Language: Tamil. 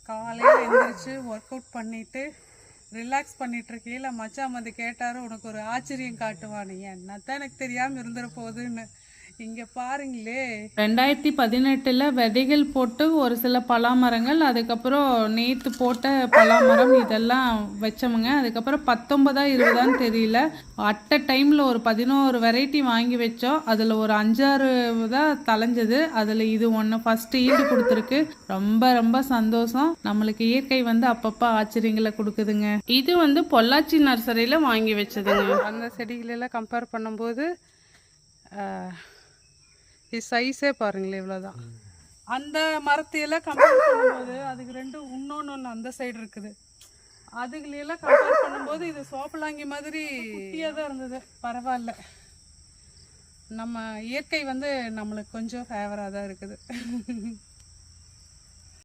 காலையில் எழுந்திரிச்சு ஒர்க் அவுட் பண்ணிவிட்டு ரிலாக்ஸ் பண்ணிகிட்ருக்கையில் மச்சான் வந்து கேட்டார், உனக்கு ஒரு ஆச்சரியம் காட்டுவானு. என்னத்தான் எனக்கு தெரியாமல் இருந்துட போகுதுன்னு. இங்கே பாருங்களே, 2018 விதைகள் போட்டு ஒரு சில பலாமரங்கள், அதுக்கப்புறம் நேற்று போட்ட பலாமரம் இதெல்லாம் வச்சோமுங்க. அதுக்கப்புறம் 19 20 தெரியல, அட்ட டைமில் ஒரு 11 வெரைட்டி வாங்கி வச்சோம். அதில் ஒரு 5-6 தான் தலைஞ்சது. அதில் இது ஒன்று ஃபஸ்ட்டு ஈல்டு கொடுத்துருக்கு. ரொம்ப ரொம்ப சந்தோஷம். நம்மளுக்கு இயற்கை வந்து அப்பப்போ ஆச்சரியங்களை கொடுக்குதுங்க. இது வந்து பொள்ளாச்சி நர்சரியில் வாங்கி வச்சதுங்க. அந்த செடிகளெல்லாம் கம்பேர் பண்ணும்போது சைஸே பாருங்களேன், இவ்வளோதான். அந்த மரத்தையெல்லாம் கம்பேர் பண்ணும்போது அதுக்கு ரெண்டும் இன்னொன்று அந்த சைடு இருக்குது. அதுகளெல்லாம் கம்பேர் பண்ணும்போது இது சோப்பலாங்கி மாதிரி குட்டியாக தான் இருந்தது. பரவாயில்ல, நம்ம இயற்கை வந்து நம்மளுக்கு கொஞ்சம் ஃபேவராக தான் இருக்குது.